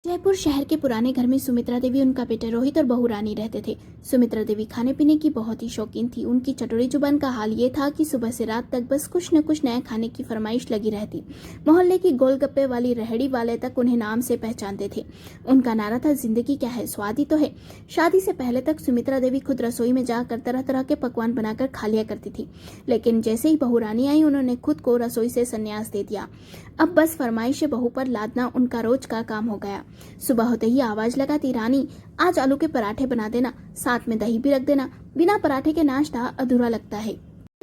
जयपुर शहर के पुराने घर में सुमित्रा देवी, उनका बेटा रोहित और बहू रानी रहते थे। सुमित्रा देवी खाने पीने की बहुत ही शौकीन थी। उनकी चटोरी जुबान का हाल ये था कि सुबह से रात तक बस कुछ न कुछ नया खाने की फरमाइश लगी रहती। मोहल्ले की गोलगप्पे वाली रेहड़ी वाले तक उन्हें नाम से पहचानते थे। उनका नारा था, जिंदगी क्या है, स्वाद ही तो है। शादी से पहले तक सुमित्रा देवी खुद रसोई में जाकर तरह तरह के पकवान बनाकर खा लिया करती थी, लेकिन जैसे ही बहू रानी आई, उन्होंने खुद को रसोई से संन्यास दे दिया। अब बस फरमाइशें बहू पर लादना उनका रोज का काम हो गया। सुबह होते ही आवाज लगाती, रानी आज आलू के पराठे बना देना, साथ में दही भी रख देना, बिना पराठे के नाश्ता अधूरा लगता है।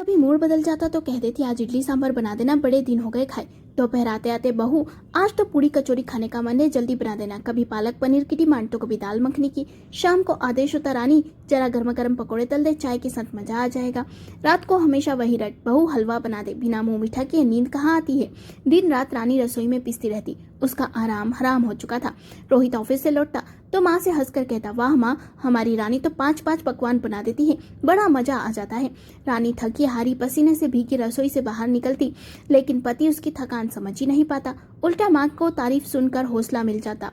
कभी मूड बदल जाता तो कह देती, आज इडली सांभर बना देना, बड़े दिन हो गए खाए। दोपहर आते आते, बहू आज तो पूरी कचौरी खाने का मन है, जल्दी बना देना। कभी पालक पनीर की डिमांड तो कभी दाल मखनी की। शाम को आदेश होता, रानी जरा गर्मा गर्म पकौड़े तल दे, चाय के साथ मजा आ जाएगा। रात को हमेशा वही रट, बहू हलवा बना दे, बिना मुंह मीठा किए नींद कहाँ आती है। दिन रात रानी रसोई में पिसती रहती। उसका आराम हराम हो चुका था। रोहित ऑफिस से लौटता तो माँ से हंसकर कहता, वाह माँ, हमारी रानी तो 5-5 पकवान बना देती है, बड़ा मजा आ जाता है। रानी थकी हारी पसीने से भीगी रसोई से बाहर निकलती, लेकिन पति उसकी थकान समझ ही नहीं पाता। उल्टा माँ को तारीफ सुनकर हौसला मिल जाता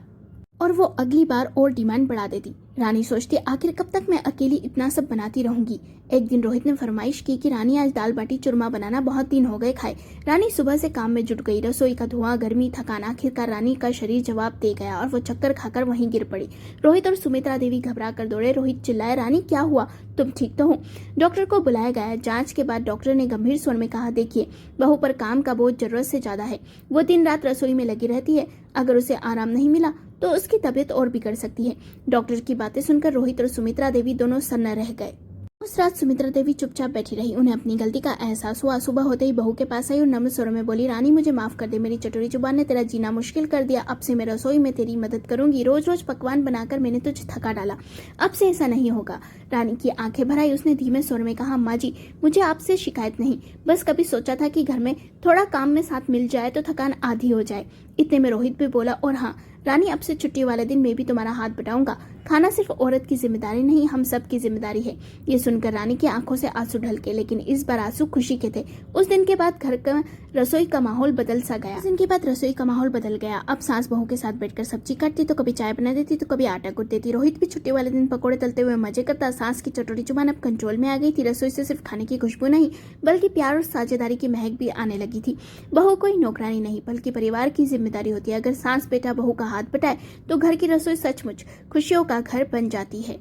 और वो अगली बार और डिमांड बढ़ा देती। रानी सोचती, आखिर कब तक मैं अकेली इतना सब बनाती रहूंगी। एक दिन रोहित ने फरमाइश की कि रानी आज दाल बाटी चूरमा बनाना, बहुत दिन हो गए खाए। रानी सुबह से काम में जुट गई। रसोई का धुआं, गर्मी, थकान, आखिरकार रानी का शरीर जवाब दे गया और वो चक्कर खाकर वहीं गिर पड़ी। रोहित और सुमित्रा देवी घबरा कर दौड़े। रोहित चिल्लाए, रानी क्या हुआ, तुम ठीक तो हो? डॉक्टर को बुलाया गया। जांच के बाद डॉक्टर ने गंभीर स्वर में कहा, देखिए बहू पर काम का बोझ जरूरत से ज्यादा है। वो दिन रात रसोई में लगी रहती है, अगर उसे आराम नहीं मिला तो उसकी तबीयत और बिगड़ सकती है। डॉक्टर की बातें सुनकर रोहित और सुमित्रा देवी दोनों सन्न रह गए। उस रात सुमित्रा देवी चुपचाप बैठी रही। उन्हें अपनी गलती का एहसास हुआ। सुबह होते ही बहू के पास आई और नम्र स्वरों में बोली, रानी मुझे माफ कर दे, मेरी चटोरी जुबान ने तेरा जीना मुश्किल कर दिया। अब से मैं रसोई में तेरी मदद करूंगी। रोज रोज पकवान बनाकर मैंने तुझे थका डाला, अब से ऐसा नहीं होगा। रानी की आंखें भर आई। उसने धीमे स्वर में कहा, माँ जी, मुझे आपसे शिकायत नहीं, बस कभी सोचा था कि घर में थोड़ा काम में साथ मिल जाए तो थकान आधी हो जाए। इतने में रोहित भी बोला, और हाँ रानी, अब से छुट्टी वाले दिन मैं भी तुम्हारा हाथ बटाऊंगा। खाना सिर्फ औरत की जिम्मेदारी नहीं, हम सब की जिम्मेदारी है। ये सुनकर रानी की आंखों से आंसू ढलके, लेकिन इस बार आंसू खुशी के थे। उस दिन के बाद घर का रसोई का माहौल बदल सा गया। उस दिन के बाद रसोई का माहौल बदल गया। अब सास बहू के साथ बैठकर सब्जी काटती, तो कभी चाय बना देती, तो कभी आटा गूंथ देती। रोहित भी छुट्टी वाले दिन पकौड़े तलते हुए मजे करता। सास की चटोरी जुबान अब कंट्रोल में आ गई थी। रसोई से सिर्फ खाने की खुशबू नहीं, बल्कि प्यार और साझेदारी की महक भी आने लगी थी। बहू कोई नौकरानी नहीं, बल्कि परिवार की जिम्मेदारी होती है। अगर सास बेटा बहू का हाथ बटाए तो घर की रसोई सचमुच खुशियों का घर बन जाती है।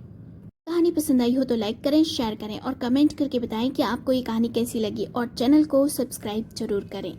कहानी पसंद आई हो तो लाइक करें, शेयर करें और कमेंट करके बताएं कि आपको ये कहानी कैसी लगी, और चैनल को सब्सक्राइब जरूर करें।